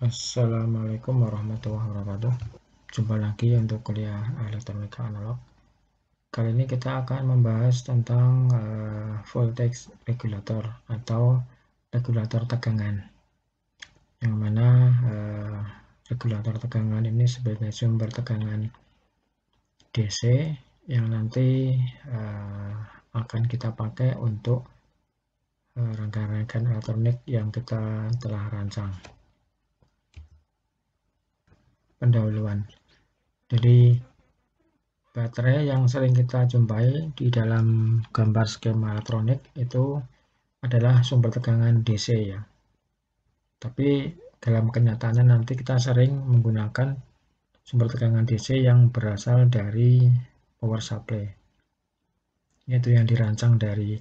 Assalamualaikum warahmatullahi wabarakatuh. Jumpa lagi untuk kuliah elektronika analog. Kali ini kita akan membahas tentang voltage regulator atau regulator tegangan. Yang mana regulator tegangan ini sebagai sumber tegangan DC yang nanti akan kita pakai untuk rangkaian elektronik yang kita telah rancang. Pendahuluan. Jadi baterai yang sering kita jumpai di dalam gambar skema elektronik itu adalah sumber tegangan DC ya. Tapi dalam kenyataannya nanti kita sering menggunakan sumber tegangan DC yang berasal dari power supply. Yaitu yang dirancang dari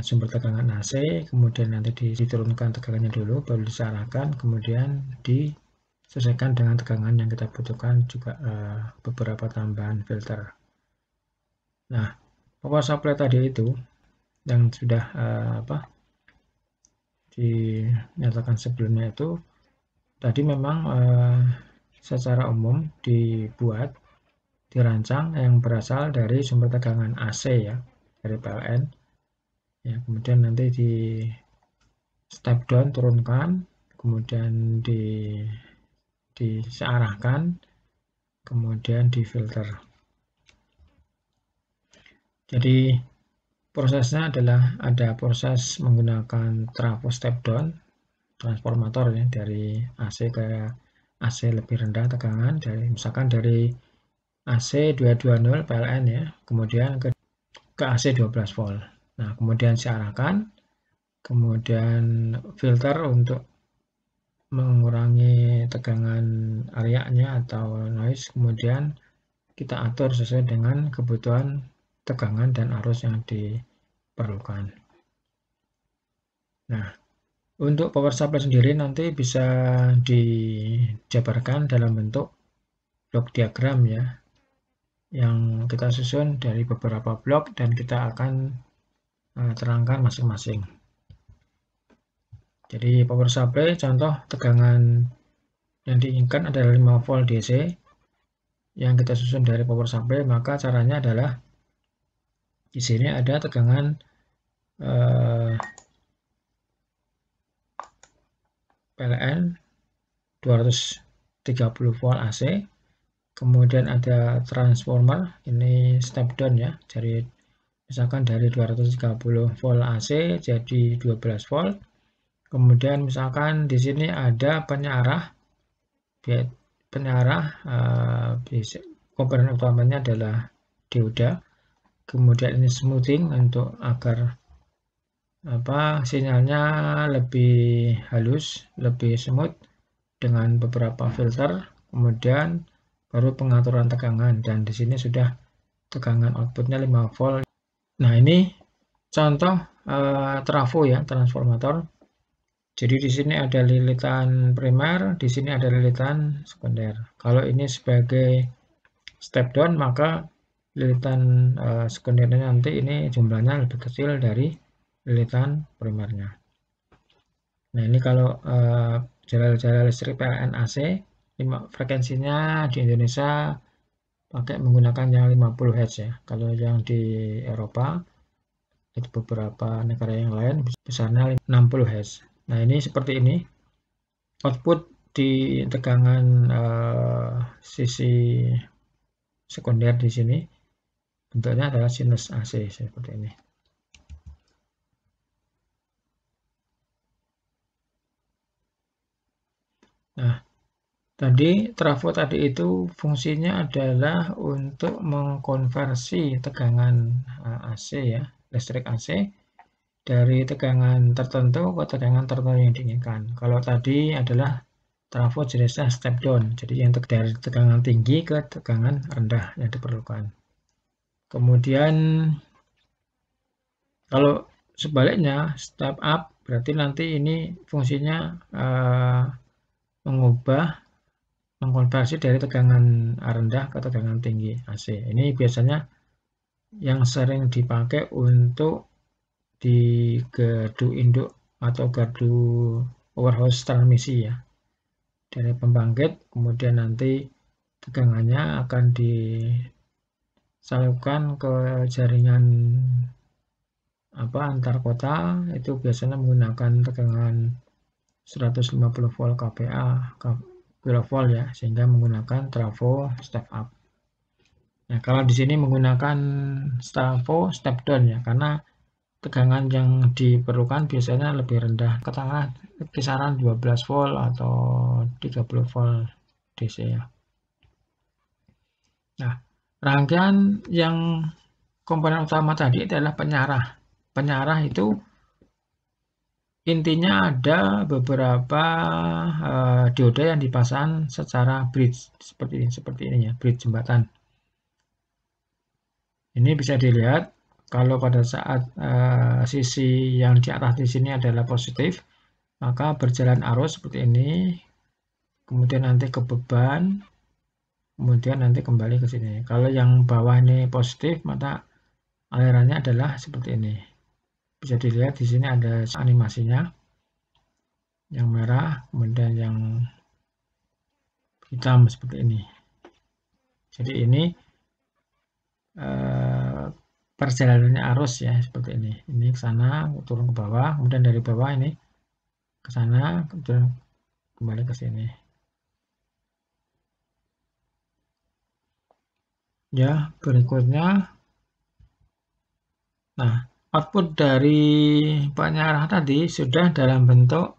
sumber tegangan AC, kemudian nanti diturunkan tegangannya dulu, baru diarahkan, kemudian disesuaikan dengan tegangan yang kita butuhkan, juga beberapa tambahan filter. Nah, power supply tadi itu yang sudah dinyatakan sebelumnya itu tadi memang secara umum dirancang yang berasal dari sumber tegangan AC ya, dari PLN ya, kemudian nanti di step down turunkan, kemudian disearahkan, kemudian difilter. Jadi prosesnya adalah ada proses menggunakan trafo step down, transformator ya, dari AC ke AC lebih rendah tegangan, misalkan dari AC 220 PLN ya, kemudian ke AC 12 volt. Nah, kemudian diarahkan, kemudian filter untuk mengurangi tegangan area-nya atau noise, kemudian kita atur sesuai dengan kebutuhan tegangan dan arus yang diperlukan. Nah, untuk power supply sendiri nanti bisa dijabarkan dalam bentuk blok diagram ya, yang kita susun dari beberapa blok dan kita akan terangkan masing-masing. Jadi power supply contoh tegangan yang diinginkan adalah 5 volt DC yang kita susun dari power supply, maka caranya adalah di sini ada tegangan PLN 230 volt AC, kemudian ada transformer ini step down ya, jadi misalkan dari 230 volt AC jadi 12 volt. Kemudian misalkan di sini ada penyarah komponen utamanya adalah dioda. Kemudian ini smoothing untuk agar sinyalnya lebih halus, lebih smooth dengan beberapa filter. Kemudian baru pengaturan tegangan, dan di sini sudah tegangan outputnya 5 volt. Nah, ini contoh trafo ya, transformator. Jadi di sini ada lilitan primer, di sini ada lilitan sekunder. Kalau ini sebagai step down, maka lilitan sekundernya nanti ini jumlahnya lebih kecil dari lilitan primernya. Nah, ini kalau jalan listrik PLN AC, frekuensinya di Indonesia pakai menggunakan yang 50 Hz ya. Kalau yang di Eropa, itu beberapa negara yang lain besarnya 60 Hz. Nah, ini seperti ini. Output di tegangan sisi sekunder di sini bentuknya adalah sinus AC seperti ini. Nah, tadi trafo tadi itu fungsinya adalah untuk mengkonversi tegangan AC ya, listrik AC dari tegangan tertentu ke tegangan tertentu yang diinginkan. Kalau tadi adalah trafo jenisnya step down, jadi yang dari tegangan tinggi ke tegangan rendah yang diperlukan. Kemudian kalau sebaliknya step up, berarti nanti ini fungsinya mengkonversi dari tegangan rendah ke tegangan tinggi AC. Ini biasanya yang sering dipakai untuk di gardu induk atau gardu power house transmisi ya, dari pembangkit, kemudian nanti tegangannya akan disalurkan ke jaringan antar kota, itu biasanya menggunakan tegangan 150 volt kPa kilovolt ya, sehingga menggunakan trafo step up. Nah, kalau di sini menggunakan trafo step down ya, karena tegangan yang diperlukan biasanya lebih rendah, ke tengah kisaran 12 volt atau 30 volt DC ya. Nah, rangkaian yang komponen utama tadi adalah penyarah. Penyarah itu intinya ada beberapa dioda yang dipasang secara bridge seperti ini ya, bridge jembatan. Ini bisa dilihat kalau pada saat sisi yang di atas di sini adalah positif, maka berjalan arus seperti ini, kemudian nanti ke beban, kemudian nanti kembali ke sini. Kalau yang bawah ini positif, maka alirannya adalah seperti ini. Bisa dilihat di sini ada animasinya, yang merah, kemudian yang hitam seperti ini. Jadi ini perjalanannya arus ya, seperti ini. Ini ke sana, turun ke bawah, kemudian dari bawah ini ke sana, kemudian kembali ke sini. Ya, berikutnya, nah, output dari penyarah tadi sudah dalam bentuk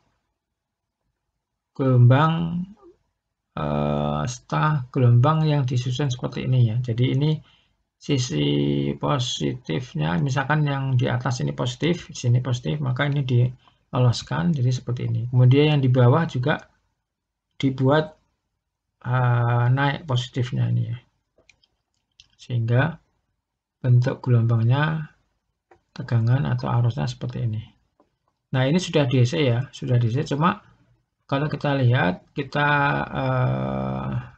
gelombang setengah gelombang yang disusun seperti ini ya. Jadi ini sisi positifnya, misalkan yang di atas ini positif, di sini positif, maka ini diloloskan jadi seperti ini. Kemudian yang di bawah juga dibuat naik positifnya ini ya, sehingga bentuk gelombangnya, tegangan atau arusnya seperti ini. Nah, ini sudah DC ya, sudah DC. Cuma kalau kita lihat,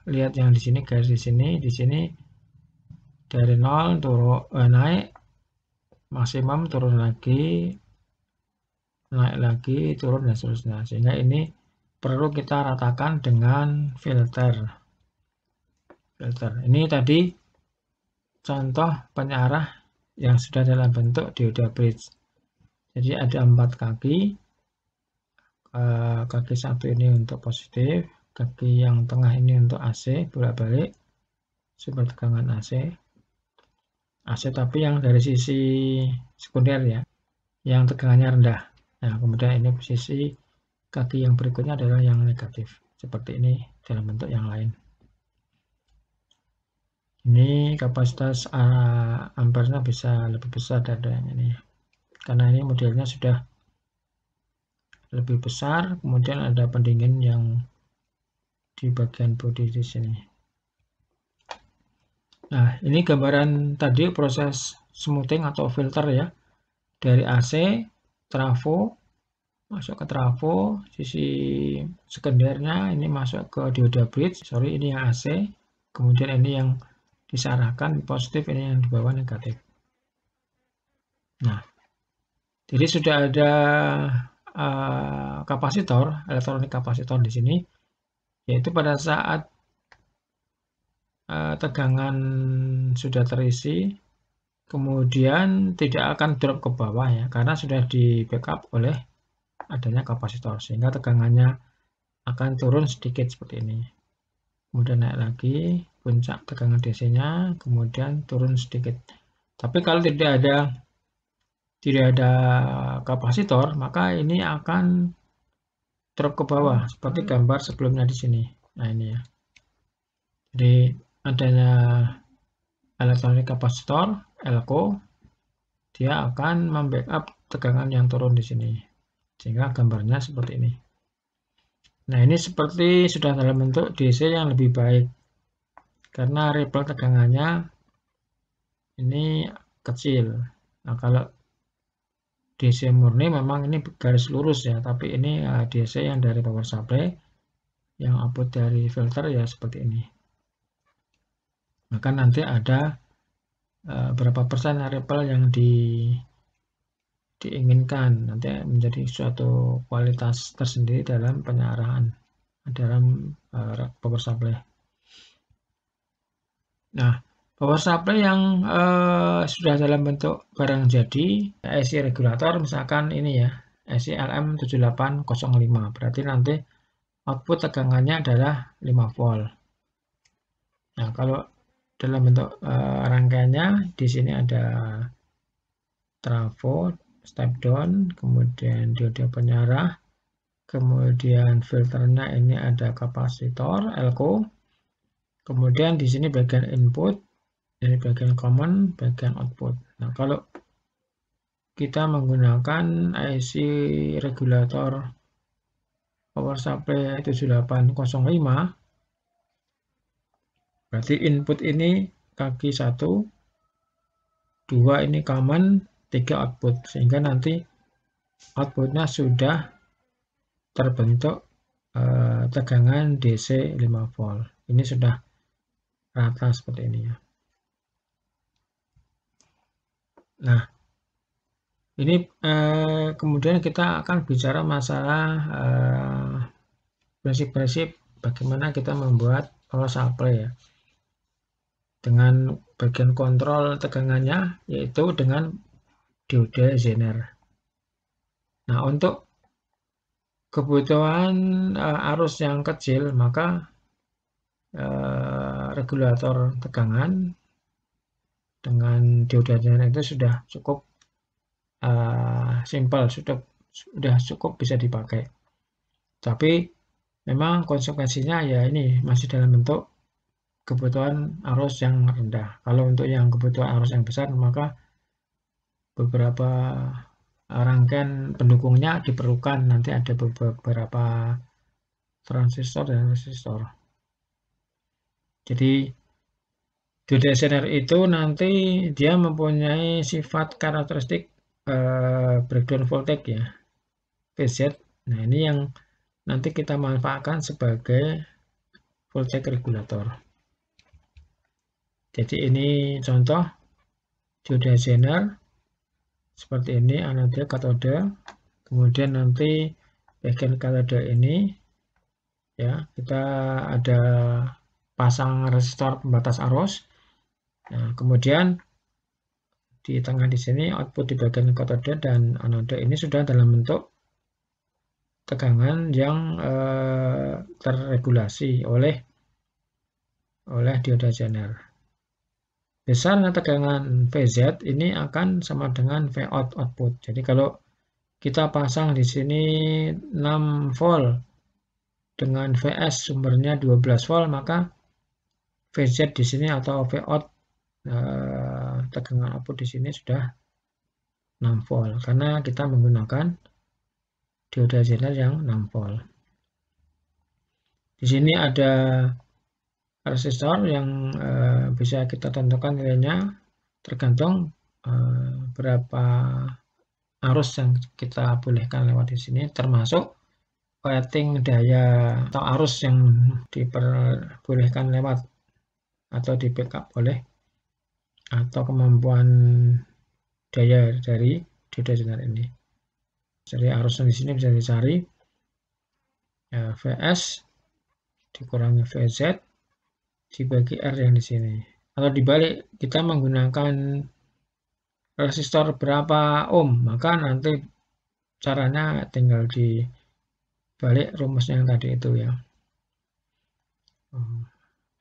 lihat yang di sini, garis di sini dari 0 turun naik, maksimum turun lagi, naik lagi, turun dan seterusnya. Sehingga ini perlu kita ratakan dengan filter. Ini tadi contoh penyarah yang sudah dalam bentuk dioda bridge. Jadi ada 4 kaki. Kaki satu ini untuk positif, kaki yang tengah ini untuk AC, bolak-balik, sumber tegangan AC tapi yang dari sisi sekunder ya, yang tegangannya rendah. Nah, kemudian ini posisi kaki yang berikutnya adalah yang negatif, seperti ini dalam bentuk yang lain. Ini kapasitas ampernya bisa lebih besar dari yang ini, karena ini modelnya sudah lebih besar, kemudian ada pendingin yang di bagian bodi di sini. Nah, ini gambaran tadi proses smoothing atau filter ya, dari AC, trafo, masuk ke trafo, sisi sekundernya ini masuk ke dioda bridge, ini yang AC, kemudian ini yang disarahkan positif, ini yang di bawah negatif. Nah, jadi sudah ada kapasitor, elektronik kapasitor di sini, yaitu pada saat tegangan sudah terisi, kemudian tidak akan drop ke bawah ya, karena sudah di backup oleh adanya kapasitor, sehingga tegangannya akan turun sedikit seperti ini. Kemudian naik lagi, puncak tegangan DC-nya, kemudian turun sedikit. Tapi kalau tidak ada kapasitor, maka ini akan drop ke bawah, seperti gambar sebelumnya di sini. Nah, ini ya. Jadi adanya elektronik kapasitor, ELCO, dia akan membackup tegangan yang turun di sini, sehingga gambarnya seperti ini. Nah, ini seperti sudah dalam bentuk DC yang lebih baik, karena ripple tegangannya ini kecil. Nah, kalau DC murni memang ini garis lurus ya, tapi ini DC yang dari power supply, yang output dari filter ya seperti ini. Maka nanti ada berapa persen ripple yang diinginkan, nanti menjadi suatu kualitas tersendiri dalam penyarahan dalam power supply. Nah, power supply yang sudah dalam bentuk barang jadi, IC regulator misalkan ini ya, IC LM7805, berarti nanti output tegangannya adalah 5 volt. Nah, kalau dalam bentuk rangkaiannya di sini ada trafo, step down, kemudian diode penyarah, kemudian filternya ini ada kapasitor, elko, kemudian di sini bagian input, ini bagian common, bagian output. Nah, kalau kita menggunakan IC regulator power supply 7805, berarti input ini kaki 1, 2 ini common, 3 output, sehingga nanti outputnya sudah terbentuk tegangan DC 5 volt. Ini sudah rata seperti ini ya. Nah, ini kemudian kita akan bicara masalah prinsip-prinsip bagaimana kita membuat power supply ya. Dengan bagian kontrol tegangannya yaitu dengan diode Zener. Nah, untuk kebutuhan arus yang kecil, maka regulator tegangan dengan diode Zener itu sudah cukup simple, sudah cukup bisa dipakai. Tapi memang konsekuensinya ya ini masih dalam bentuk kebutuhan arus yang rendah. Kalau untuk yang kebutuhan arus yang besar, maka beberapa rangkaian pendukungnya diperlukan. Nanti ada beberapa transistor dan resistor. Jadi diode Zener itu nanti dia mempunyai sifat karakteristik breakdown voltage ya, VZ. Nah, ini yang nanti kita manfaatkan sebagai voltage regulator. Jadi ini contoh diode Zener seperti ini, anode katode. Kemudian nanti bagian katode ini ya, kita ada pasang resistor pembatas arus. Nah, kemudian di tengah di sini output di bagian katode dan anode ini sudah dalam bentuk tegangan yang terregulasi oleh diode Zener. Besarnya tegangan VZ ini akan sama dengan Vout output. Jadi kalau kita pasang di sini 6 volt dengan VS sumbernya 12 volt, maka VZ di sini atau Vout tegangan output di sini sudah 6 volt karena kita menggunakan diode Zener yang 6 volt. Di sini ada resistor yang bisa kita tentukan nilainya tergantung berapa arus yang kita bolehkan lewat di sini, termasuk rating daya atau arus yang diperbolehkan lewat atau di backup oleh atau kemampuan daya dari diode Zener ini. Jadi arusnya di sini bisa dicari ya, VS dikurangi VZ dibagi R yang di sini. Atau dibalik, kita menggunakan resistor berapa ohm, maka nanti caranya tinggal dibalik rumusnya yang tadi itu ya.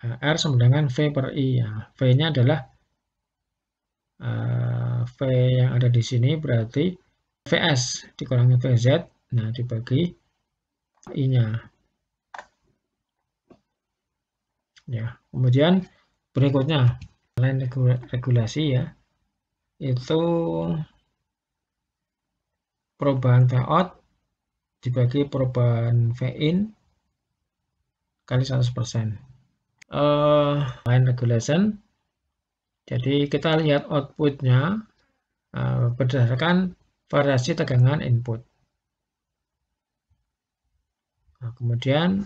R sama dengan V per I. Ya. V-nya adalah V yang ada di sini berarti VS dikurangi VZ, nah dibagi I-nya. Ya, kemudian berikutnya lain regulasi ya, itu perubahan Vout dibagi perubahan Vin kali 100%. Line regulation, jadi kita lihat outputnya berdasarkan variasi tegangan input. Nah, kemudian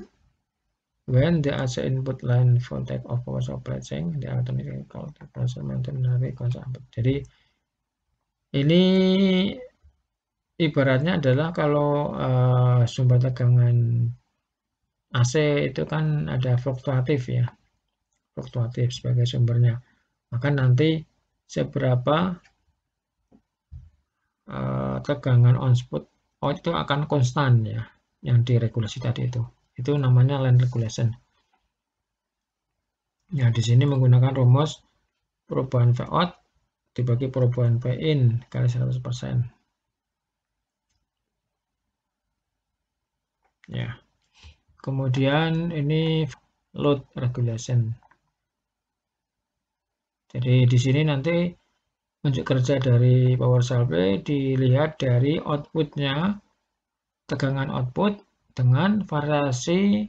when the AC input line voltage of power supply change, the alternating voltage transfer maintain dari konsep. Jadi ini ibaratnya adalah kalau sumber tegangan AC itu kan ada fluktuatif ya, fluktuatif sebagai sumbernya. Maka nanti seberapa tegangan output itu akan konstan ya, yang diregulasi tadi itu. Itu namanya line regulation. Ya, di sini menggunakan rumus perubahan V out dibagi perubahan V in kali 100%. Ya. Kemudian ini load regulation. Jadi di sini nanti unjuk kerja dari power supply dilihat dari outputnya, tegangan output dengan variasi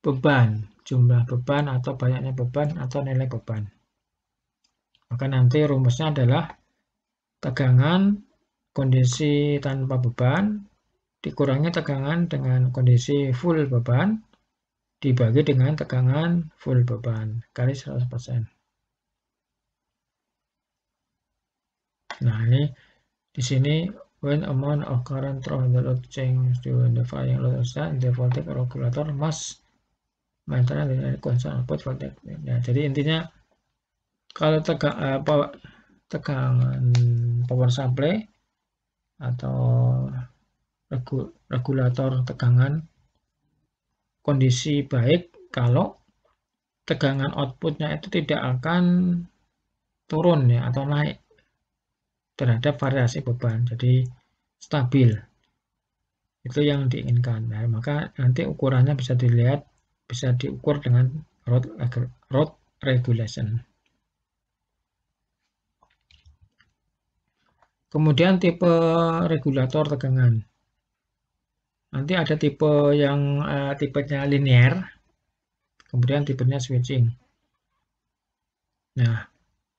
beban, jumlah beban atau banyaknya beban atau nilai beban. Maka nanti rumusnya adalah tegangan kondisi tanpa beban dikurangi tegangan dengan kondisi full beban dibagi dengan tegangan full beban kali 100%. Nah, ini di sini when amount of current through the load change during the firing load extent, the voltage regulator must maintain the constant output voltage. Ya, jadi intinya kalau tegangan power supply atau regulator tegangan kondisi baik kalau tegangan outputnya itu tidak akan turun ya atau naik terhadap variasi beban, jadi stabil. Itu yang diinginkan. Nah, maka nanti ukurannya bisa dilihat, bisa diukur dengan load regulation. Kemudian tipe regulator tegangan. Nanti ada tipe yang tipenya linear, kemudian tipenya switching. Nah,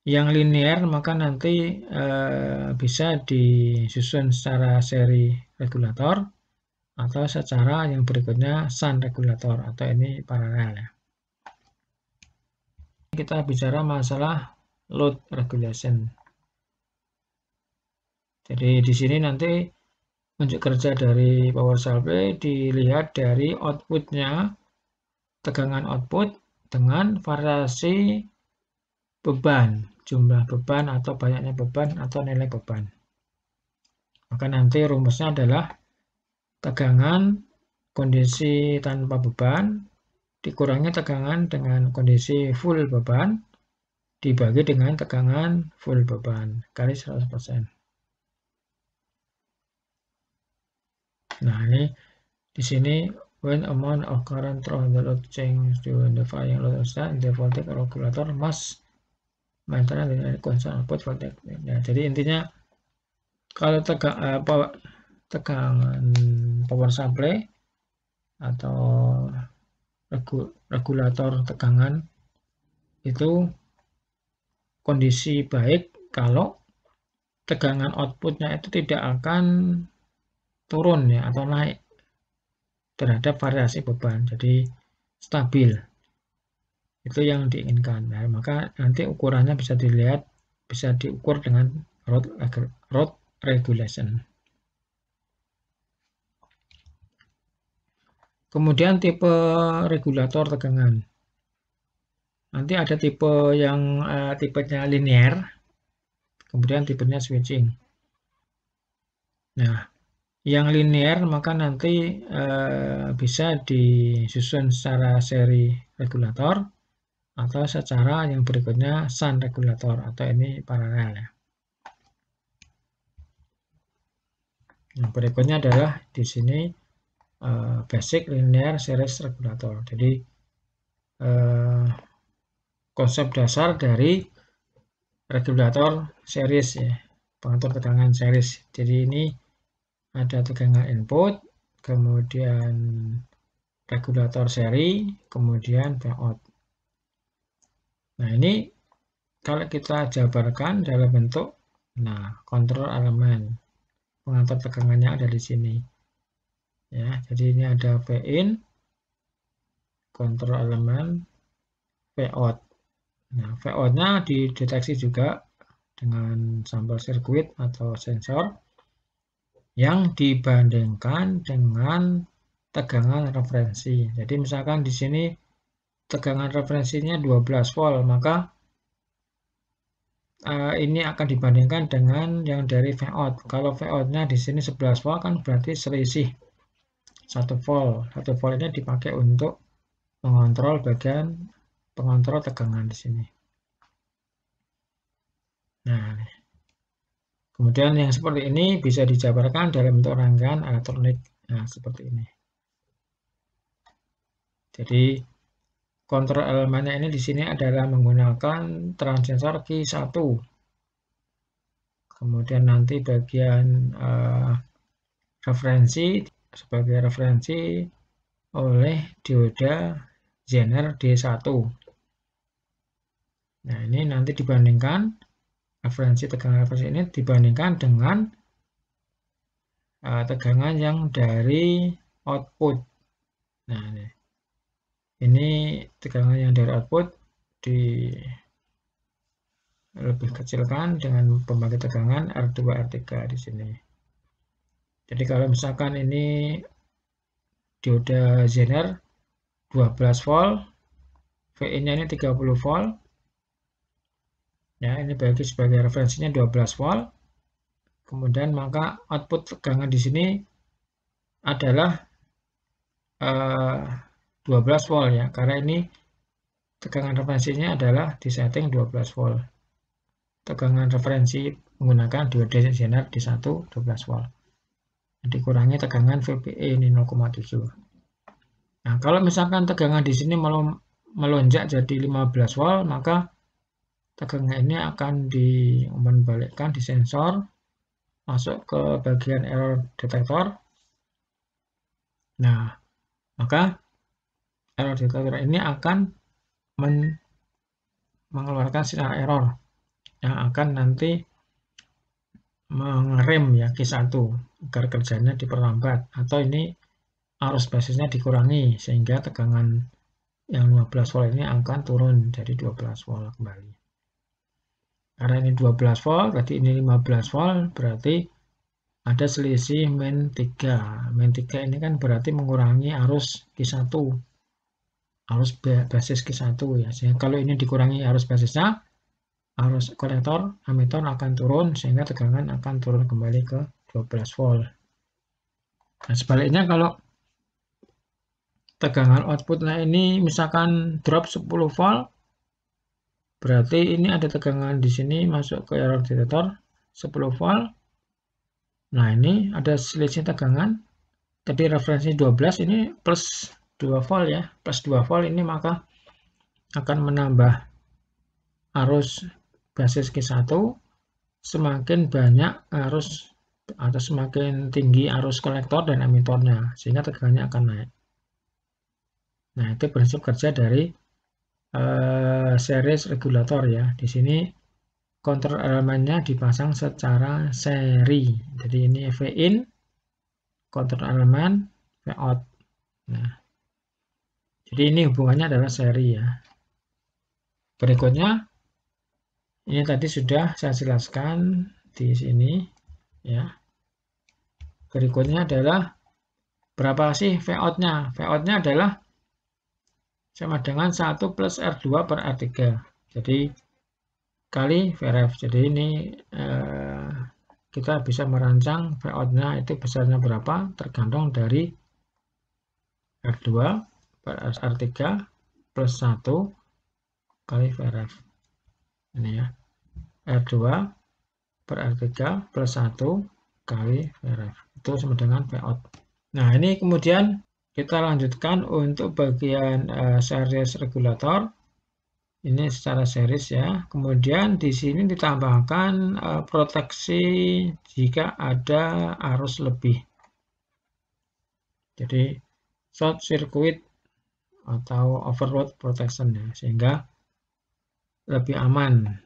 yang linear maka nanti bisa disusun secara seri regulator atau secara yang berikutnya shunt regulator atau ini paralel ya. Kita bicara masalah load regulation. Jadi di sini nanti unjuk kerja dari power supply dilihat dari outputnya, tegangan output dengan variasi beban, jumlah beban atau banyaknya beban atau nilai beban. Maka nanti rumusnya adalah tegangan kondisi tanpa beban dikurangi tegangan dengan kondisi full beban dibagi dengan tegangan full beban kali 100%. Nah, ini di sini when amount of current through the load change during the firing load extent, the voltage regulator must maintain the constant output voltage. Ya, jadi intinya kalau tegangan power supply atau regulator tegangan itu kondisi baik kalau tegangan outputnya itu tidak akan turun ya atau naik terhadap variasi beban, jadi stabil. Itu yang diinginkan. Nah, maka nanti ukurannya bisa dilihat, bisa diukur dengan load regulation. Kemudian tipe regulator tegangan. Nanti ada tipe yang tipenya linear, kemudian tipenya switching. Nah, yang linear maka nanti bisa disusun secara seri regulator atau secara yang berikutnya shunt regulator atau ini paralel ya. Yang berikutnya adalah di sini basic linear series regulator. Jadi konsep dasar dari regulator series ya, pengatur tegangan series. Jadi ini ada tegangan input, kemudian regulator seri, kemudian Vout. Nah, ini kalau kita jabarkan dalam bentuk kontrol elemen. Pengatur tegangannya ada di sini. Ya, jadi ini ada Vin, kontrol elemen, Vout. Nah, Vout-nya dideteksi juga dengan sampel sirkuit atau sensor. yang dibandingkan dengan tegangan referensi. Jadi misalkan di sini tegangan referensinya 12 volt, maka ini akan dibandingkan dengan yang dari Vout. Kalau Vout-nya di sini 11 volt kan berarti selisih 1 volt. 1 volt ini dipakai untuk mengontrol bagian pengontrol tegangan di sini. Nah, kemudian yang seperti ini bisa dijabarkan dalam bentuk rangkaian elektronik. Nah, seperti ini. Jadi kontrol elemennya ini di sini adalah menggunakan transistor Q1. Kemudian nanti bagian referensi sebagai referensi oleh dioda Zener D1. Nah, ini nanti dibandingkan tegangan referensi ini dibandingkan dengan tegangan yang dari output. Nah, ini tegangan yang dari output lebih kecilkan dengan pembangkit tegangan R2 R3 di sini. Jadi kalau misalkan ini dioda Zener 12 volt, VIN-nya ini 30 volt. Ya, ini bagi sebagai referensinya 12 volt. Kemudian maka output tegangan di sini adalah 12 volt ya, karena ini tegangan referensinya adalah di setting 12 volt. Tegangan referensi menggunakan dioda Zener D1 12 volt. Dikurangi tegangan VPE ini 0,7. Nah, kalau misalkan tegangan di sini melonjak jadi 15 volt, maka tegangan ini akan dibalikkan di sensor, masuk ke bagian error detektor. Nah, maka error detektor ini akan mengeluarkan sinyal error yang akan nanti mengerem ya Q1 agar kerjanya diperlambat, atau ini arus basisnya dikurangi sehingga tegangan yang 15 volt ini akan turun jadi 12 volt kembali. Karena ini 12 volt, berarti ini 15 volt, berarti ada selisih min 3. Min 3 ini kan berarti mengurangi arus Q1. Arus basis Q1 ya. Sehingga kalau ini dikurangi arus basisnya, arus kolektor emitor akan turun sehingga tegangan akan turun kembali ke 12 volt. Nah, sebaliknya kalau tegangan outputnya ini misalkan drop 10 volt, berarti ini ada tegangan di sini masuk ke error detektor 10 volt. Nah, ini ada selisih tegangan. Tadi referensi 12, ini plus 2 volt ya. Plus 2 volt ini maka akan menambah arus basis Q1 semakin banyak arus atau semakin tinggi arus kolektor dan emitornya, sehingga tegangannya akan naik. Nah, itu prinsip kerja dari series regulator ya. Di sini kontrol elemennya dipasang secara seri. Jadi ini VIN, kontrol elemen, Vout. Nah, jadi ini hubungannya adalah seri ya. Berikutnya, ini tadi sudah saya jelaskan di sini ya. Berikutnya adalah berapa sih Vout-nya? Vout-nya adalah sama dengan 1 plus R2 per R3. Jadi kali Vref. Jadi ini kita bisa merancang Vout-nya itu besarnya berapa tergantung dari R2 per R3 plus 1 kali Vref. Ini ya. R2 per R3 plus 1 kali Vref. Itu sama dengan Vout. Nah, ini kemudian kita lanjutkan untuk bagian series regulator. Ini secara series ya. Kemudian di sini ditambahkan proteksi jika ada arus lebih. Jadi short circuit atau overload protection ya, sehingga lebih aman.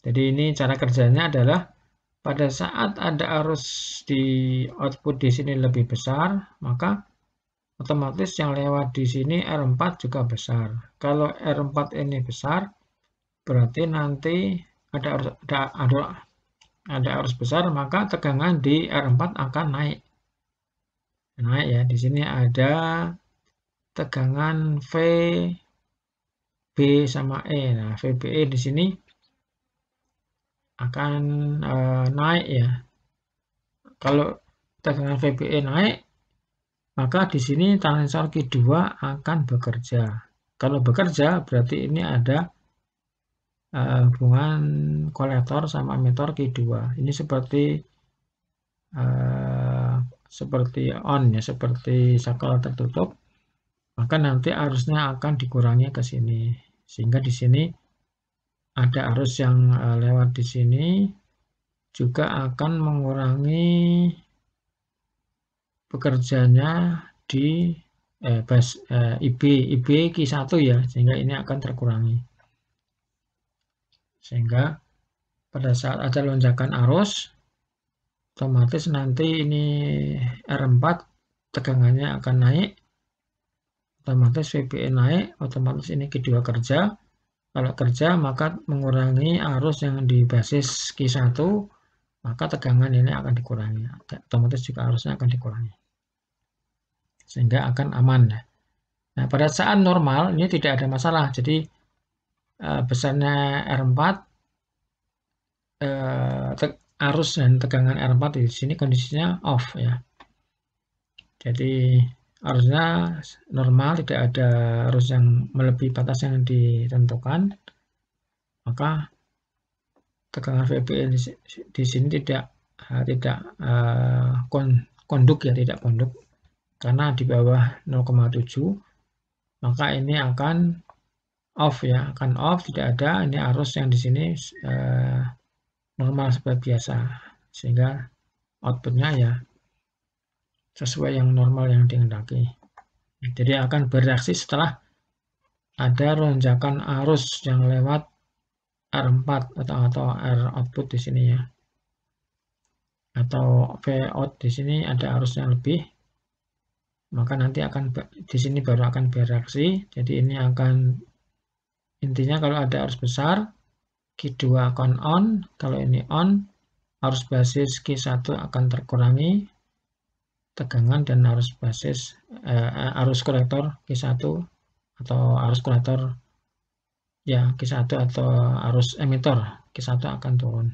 Jadi ini cara kerjanya adalah pada saat ada arus di output di sini lebih besar, maka otomatis yang lewat di sini R4 juga besar. Kalau R4 ini besar, berarti nanti ada ada arus besar, maka tegangan di R4 akan naik. Naik ya, di sini ada tegangan V, B sama E. Nah, VBE di sini akan naik ya. Kalau tegangan VBE naik, maka di sini transistor Q2 akan bekerja. Kalau bekerja berarti ini ada hubungan kolektor sama emitor Q2. Ini seperti on ya, seperti saklar tertutup. Maka nanti arusnya akan dikurangi ke sini. Sehingga di sini ada arus yang lewat di sini juga akan mengurangi bekerjanya di IB Q1 ya, sehingga ini akan terkurangi. Sehingga pada saat ada lonjakan arus, otomatis nanti ini R4 tegangannya akan naik, otomatis VBE naik, otomatis ini Q2 kerja. Kalau kerja maka mengurangi arus yang di basis Q1, maka tegangan ini akan dikurangi. Otomatis juga arusnya akan dikurangi. Sehingga akan aman ya. Nah, pada saat normal ini tidak ada masalah. Jadi besarnya R4, arus dan tegangan R4 di sini kondisinya off ya. Jadi arusnya normal, tidak ada arus yang melebihi batas yang ditentukan. Maka tegangan VBE di sini tidak konduk ya, tidak konduk karena di bawah 0,7, maka ini akan off ya, akan off, tidak ada ini arus yang di sini normal seperti biasa, sehingga outputnya ya sesuai yang normal yang dikehendaki. Jadi akan bereaksi setelah ada lonjakan arus yang lewat R4 atau R output di sini ya, atau V out di sini ada arus yang lebih, maka nanti akan di sini baru akan bereaksi. Jadi ini akan, intinya kalau ada arus besar Q2 akan on, kalau ini on, arus basis Q1 akan terkurangi tegangan dan arus basis arus kolektor Q1 atau arus kolektor ya Q1 atau arus emitor Q1 akan turun,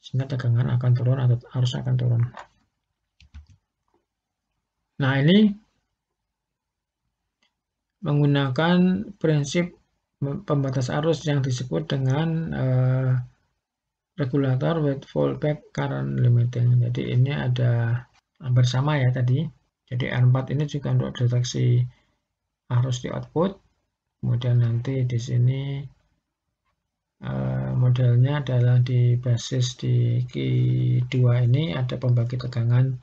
sehingga tegangan akan turun atau arus akan turun. Nah, ini menggunakan prinsip pembatas arus yang disebut dengan regulator with fallback current limiting. Jadi ini ada hampir sama ya tadi. Jadi R4 ini juga untuk deteksi arus di output. Kemudian nanti di sini modelnya adalah di basis di Q2 ini ada pembagi tegangan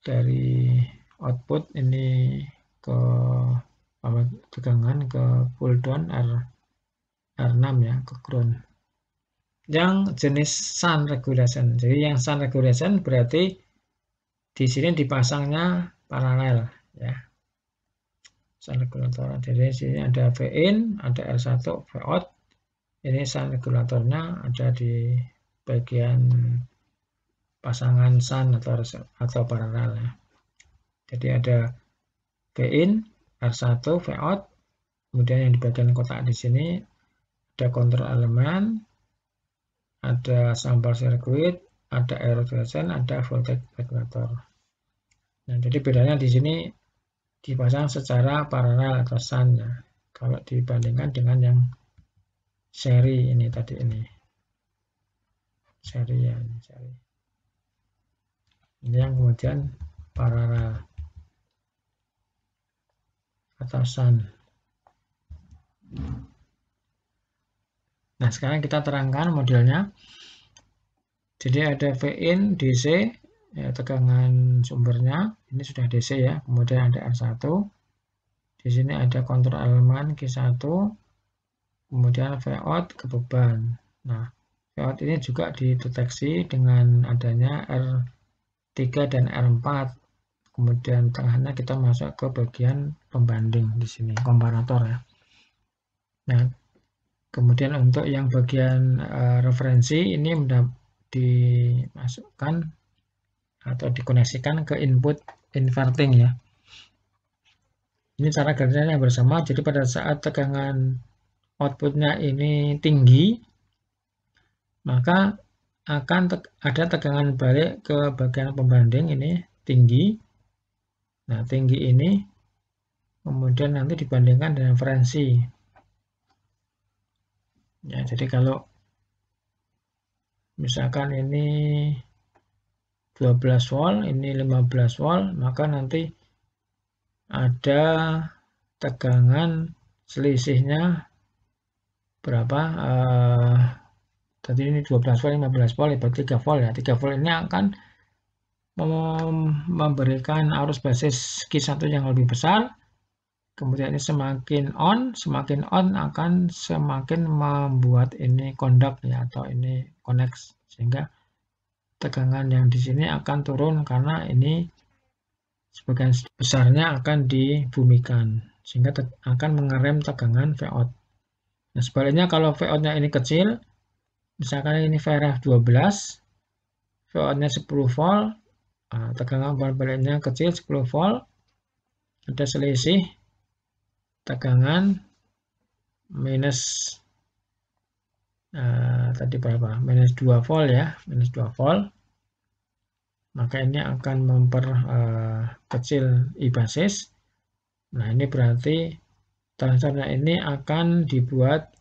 dari output ini ke tegangan ke pull down R6 ya, ke ground. Yang jenis shunt regulation. Jadi yang shunt regulation berarti di sini dipasangnya paralel ya. Shunt regulator. Jadi di sini ada V in, ada R1, V out. Ini shunt regulatornya ada di bagian pasangan shunt atau paralel ya. Jadi ada V in, R1, V out. Kemudian yang di bagian kotak di sini ada kontrol elemen, ada sampel sirkuit, ada error regulation, ada voltage regulator. Nah, jadi bedanya di sini dipasang secara paralel atau shunt ya. Kalau dibandingkan dengan yang seri ini tadi ini. Seri ya, ini seri. Ini yang kemudian paralel atau shunt. Nah, sekarang kita terangkan modelnya. Jadi ada V in DC ya, tegangan sumbernya ini sudah DC ya. Kemudian ada R1. Di sini ada kontrol elemen Q1. Kemudian V out ke beban. Nah, V out ini juga dideteksi dengan adanya R3 dan R4. Kemudian tengahnya kita masuk ke bagian pembanding di sini, komparator ya. Nah, Kemudian untuk yang bagian referensi ini dimasukkan atau dikoneksikan ke input inverting ya. Ini cara kerjanya bersama. Jadi pada saat tegangan outputnya ini tinggi, maka akan ada tegangan balik ke bagian pembanding ini tinggi. Nah, tinggi ini kemudian nanti dibandingkan dengan referensi. Ya, jadi kalau misalkan ini 12 volt, ini 15 volt, maka nanti ada tegangan selisihnya berapa? Tadi ini 12 volt, 15 volt, berarti 3 volt ya. 3 volt ini akan memberikan arus basis Q1 yang lebih besar. Kemudian ini semakin on akan semakin membuat ini conduct ya, atau ini connect, sehingga tegangan yang di sini akan turun karena ini sebagian besarnya akan dibumikan, sehingga akan mengerem tegangan Vout. Nah, sebaliknya kalau Vout-nya ini kecil, misalkan ini VRF 12, Vout-nya 10 volt, tegangan baliknya kecil 10 volt, ada selisih tegangan minus tadi berapa? Minus 2 volt ya, minus 2 volt. Maka ini akan memperkecil I basis. Nah, ini berarti transistornya ini akan dibuat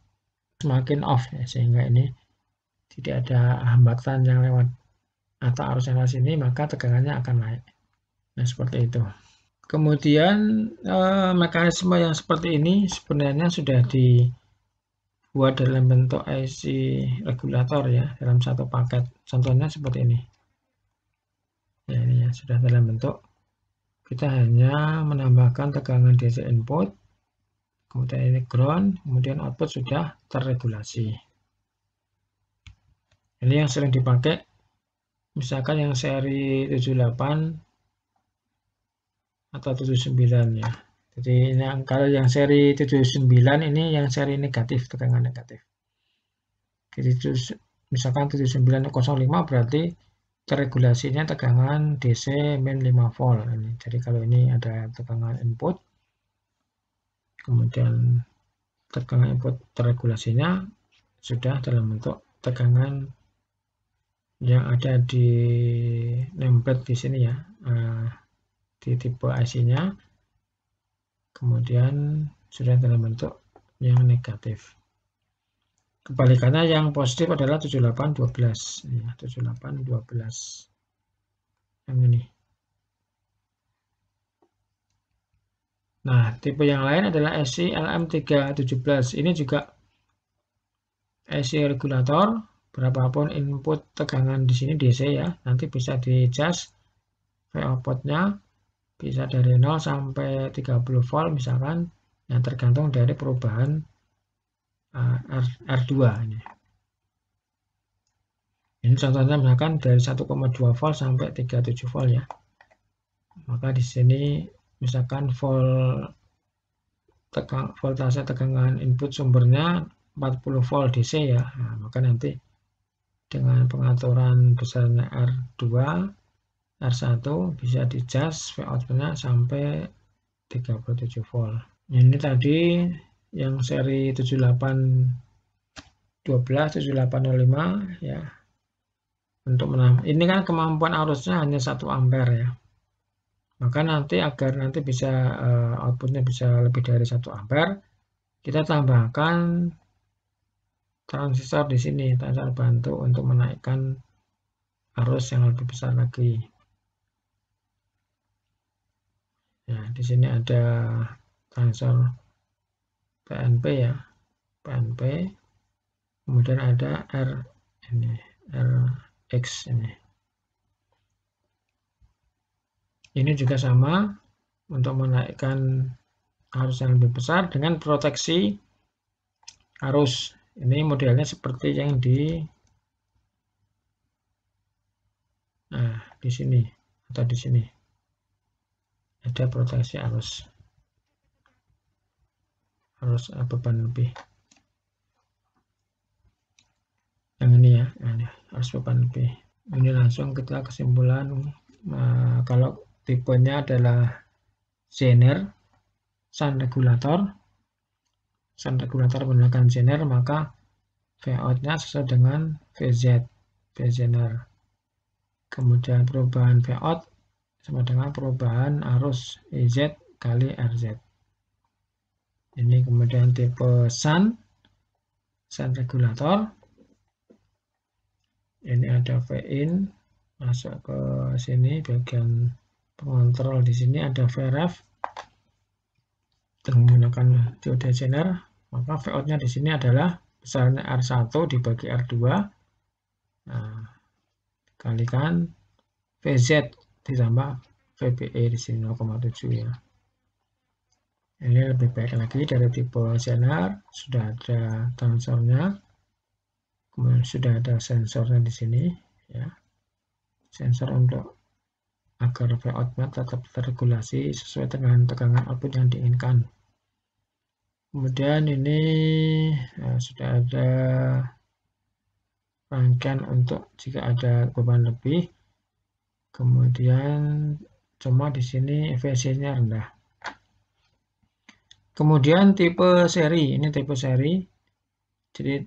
semakin off ya, sehingga ini tidak ada hambatan yang lewat atau arus yang lewat sini, maka tegangannya akan naik. Nah, seperti itu. Kemudian mekanisme yang seperti ini sebenarnya sudah dibuat dalam bentuk IC regulator ya, dalam satu paket. Contohnya seperti ini. Ya, ini ya, sudah dalam bentuk. Kita hanya menambahkan tegangan DC input, kemudian ini ground, kemudian output sudah terregulasi. Ini yang sering dipakai, misalkan yang seri 78 atau 79 ya. Jadi kalau yang seri 79 ini yang seri negatif, tegangan negatif. Jadi misalkan 7905 berarti terregulasinya tegangan DC min 5 volt ini. Jadi kalau ini ada tegangan input, kemudian tegangan input terregulasinya sudah dalam bentuk tegangan yang ada di nameplate di sini ya, di tipe IC-nya, kemudian sudah dalam bentuk yang negatif. Kebalikannya yang positif adalah 7812 ya, 7812 yang ini. Nah, tipe yang lain adalah IC LM317. Ini juga IC regulator, berapapun input tegangan di sini DC ya, nanti bisa di-adjust output-nya, bisa dari 0 sampai 30 volt misalkan, yang tergantung dari perubahan R2 ini. Ini contohnya misalkan dari 1,2 volt sampai 37 volt ya. Maka di sini misalkan voltase tegangan input sumbernya 40 volt DC ya. Nah, maka nanti dengan pengaturan besarnya R2, R1 bisa di-adjust output-nya sampai 37 volt. Ini tadi yang seri 7812, 7805 ya. Untuk ini kan kemampuan arusnya hanya 1 ampere ya. Maka nanti agar nanti bisa outputnya bisa lebih dari 1 ampere, kita tambahkan transistor di sini, transistor bantu untuk menaikkan arus yang lebih besar lagi. Ya, di sini ada transistor PNP ya, PNP. Kemudian ada RX ini. Ini juga sama untuk menaikkan arus yang lebih besar dengan proteksi arus. Ini modelnya seperti yang di sini atau di sini. Ada proteksi arus beban lebih. yang ini ya, ini harus beban lebih. Ini langsung kita kesimpulan, kalau tipenya adalah Zener sun regulator menggunakan Zener, maka Vout-nya sesuai dengan VZ, Zener. Kemudian perubahan Vout sama dengan perubahan arus IZ kali RZ. Ini kemudian tipe sun regulator. Ini ada Vin masuk ke sini, bagian pengontrol di sini ada VRF dengan menggunakan diode Zener, maka Vout-nya di sini adalah besarnya R1 dibagi R2, nah, kalikan VZ ditambah VBE di sini 0,7 ya. Ini lebih baik lagi dari tipe Zener, sudah ada transornya, kemudian sudah ada sensornya di sini ya. Sensor untuk agar Vout-nya tetap terregulasi sesuai dengan tegangan output yang diinginkan. Kemudian ini sudah ada rangkaian untuk jika ada beban lebih. Kemudian cuma di sini VC-nya rendah. Kemudian tipe seri, ini tipe seri. Jadi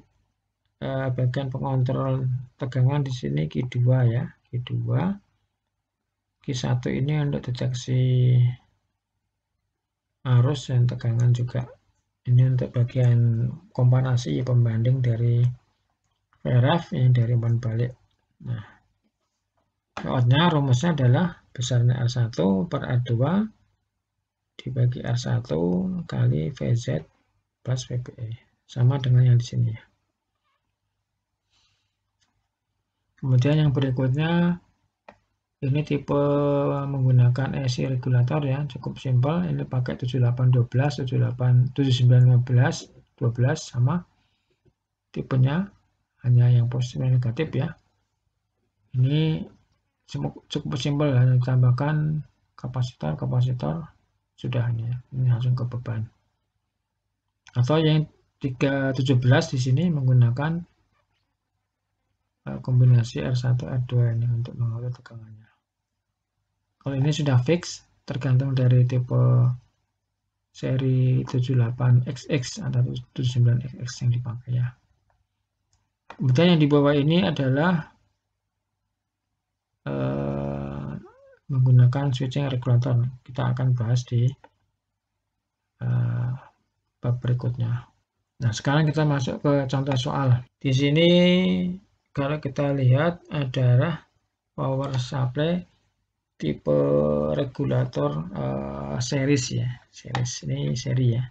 bagian pengontrol tegangan di sini Q2 ya, Q2. Q1 ini untuk deteksi arus dan tegangan juga. Ini untuk bagian komparasi pembanding dari VRF yang dari umpan balik. Nah, Vout-nya rumusnya adalah besarnya R1 per R2 dibagi R1 kali VZ plus VBE. Sama dengan yang di sini ya. Kemudian yang berikutnya, ini tipe menggunakan AC regulator ya, cukup simpel. Ini pakai 7812, 7915, 12 sama tipenya, hanya yang positif dan negatif ya. Ini cukup simpel, hanya ditambahkan kapasitor sudah ini langsung ke beban. Atau yang 317 di sini menggunakan kombinasi R1 R2 ini untuk mengatur tegangannya. Kalau ini sudah fix, tergantung dari tipe seri 78XX atau 79XX yang dipakai ya. Kemudian yang di bawah ini adalah menggunakan switching regulator. Kita akan bahas di bab berikutnya. Nah, sekarang kita masuk ke contoh soal. Di sini kalau kita lihat adalah power supply tipe regulator series ya. Series ini seri ya.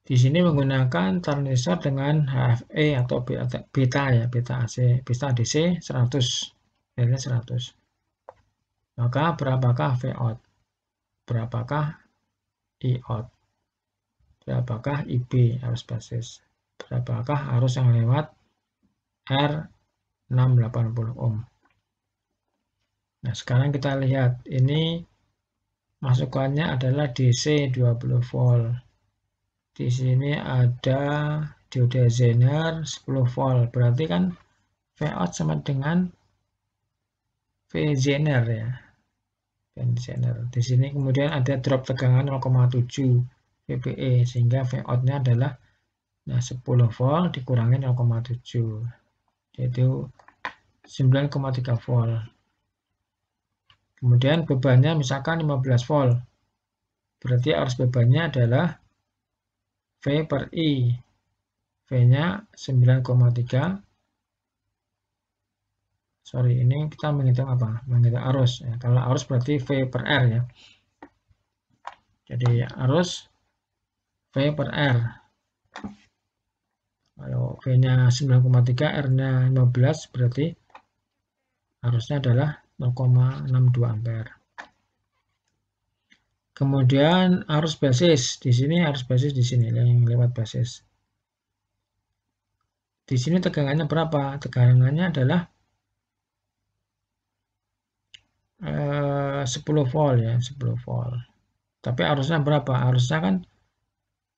Di sini menggunakan transistor dengan HFE atau beta ya, beta AC, beta DC 100, nilainya 100. Maka berapakah Vout? Berapakah Iout? Berapakah IB arus basis? Berapakah arus yang lewat R680 ohm? Nah, sekarang kita lihat ini masukannya adalah DC 20 volt. Di sini ada diode Zener 10 volt. Berarti kan Vout sama dengan V Zener ya. Zener. Di sini kemudian ada drop tegangan 0,7 VBE sehingga Vout-nya adalah 10 volt dikurangi 0,7 yaitu 9,3 volt. Kemudian bebannya misalkan 15 volt. Berarti arus bebannya adalah V per I. V-nya 9,3. Sorry, ini kita menghitung apa? Menghitung arus. Ya. Kalau arus berarti V per R ya. Jadi arus V per R. Kalau V-nya 9,3, R-nya 15, berarti arusnya adalah 0,62 ampere. Kemudian arus basis. Di sini arus basis di sini yang lewat basis. Di sini tegangannya berapa? Tegangannya adalah 10 volt ya, 10 volt. Tapi arusnya berapa? Arusnya kan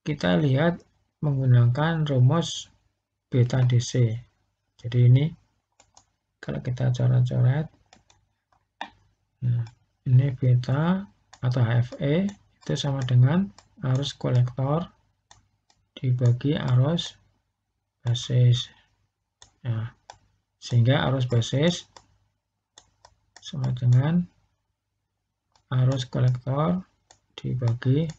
kita lihat menggunakan rumus beta DC. Jadi ini kalau kita coret-coret, nah, ini beta atau HFE itu sama dengan arus kolektor dibagi arus basis. Nah, sehingga arus basis sama dengan arus kolektor dibagi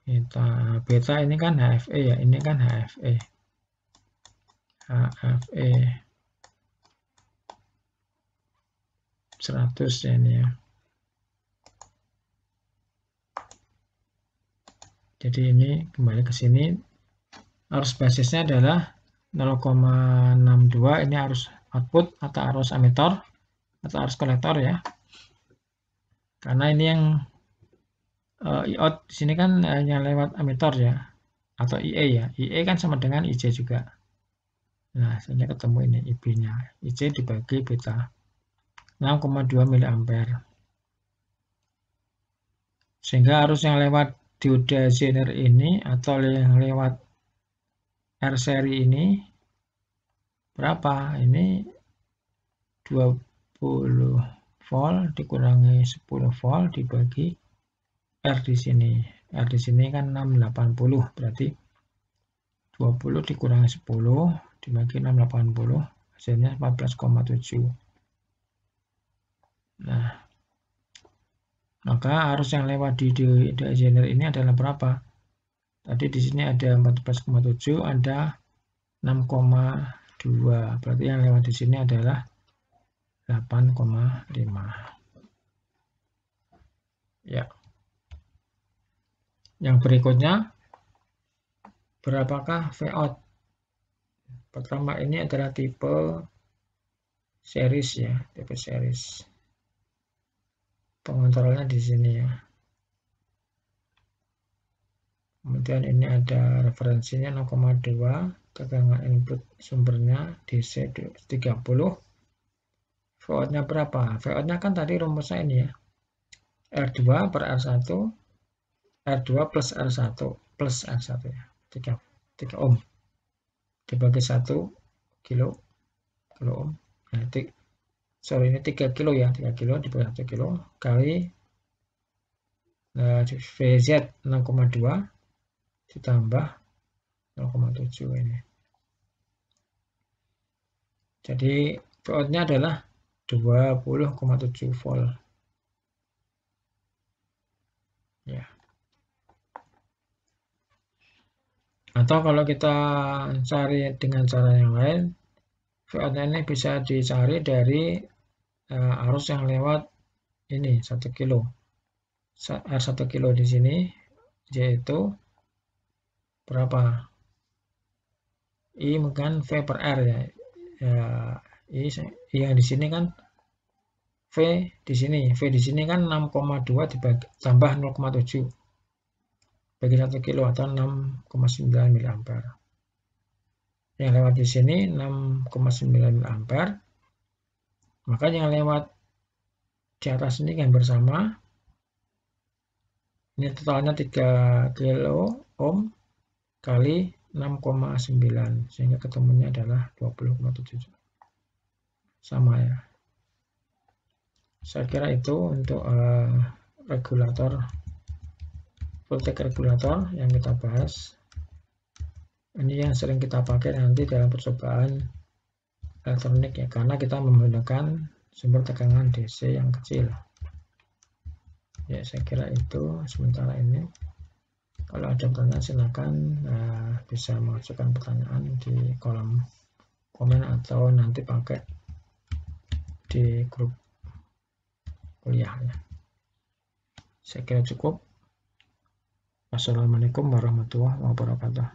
beta. Beta ini kan HFE ya, ini kan HFE. HFE 100 ya ini ya. Jadi ini kembali ke sini, arus basisnya adalah 0,62, ini arus output atau arus emitor atau arus kolektor ya. Karena ini yang I-out di sini kan yang lewat emitor ya, atau IE ya. IE kan sama dengan IC juga. Nah, sehingga ketemu ini IB-nya. IC dibagi beta 6,2 mA. Sehingga arus yang lewat dioda zener ini atau yang lewat R seri ini berapa? Ini 20 volt dikurangi 10 volt dibagi R di sini. R di sini kan 680, berarti 20 dikurangi 10 dibagi 680, hasilnya 14,7. Nah, maka arus yang lewat di dioda zener ini adalah berapa? Tadi di sini ada 14,7, ada 6,2. Berarti yang lewat di sini adalah 8,5. Ya. Yang berikutnya, berapakah Vout? Pertama ini adalah tipe series ya, tipe series. Pengontrolnya di sini ya. Kemudian ini ada referensinya 0,2, tegangan input sumbernya DC 30. Voutnya berapa? Voutnya kan tadi rumusnya ini ya. R2 per R1, R2 plus R1 ya. 3 ohm. Dibagi 1 kilo ohm. Nah, ini 3 kilo ya, 3 kilo dibagi 1 kilo kali VZ 6,2 ditambah 0,7 ini. Jadi Voutnya adalah 20,7 volt. Ya. Atau kalau kita cari dengan cara yang lain, Voutnya ini bisa dicari dari arus yang lewat ini 1 kilo. R1 kilo di sini yaitu berapa? I bukan V per R ya. I yang di sini kan V di sini kan 6,2 dibagi tambah 0,7 bagi 1 kilo atau 6,9 mA. Yang lewat di sini 6,9 mA. Maka yang lewat di atas ini yang bersama ini totalnya 3 kilo ohm kali 6,9 sehingga ketemunya adalah 20,7. Sama ya. Saya kira itu untuk regulator, voltage regulator yang kita bahas. Ini yang sering kita pakai nanti dalam percobaan elektronik ya, karena kita menggunakan sumber tegangan DC yang kecil. Ya, saya kira itu sementara ini. Kalau ada pertanyaan silakan bisa mengajukan pertanyaan di kolom komen atau nanti pakai di grup kuliah ya. Saya kira cukup. Wassalamualaikum warahmatullahi wabarakatuh.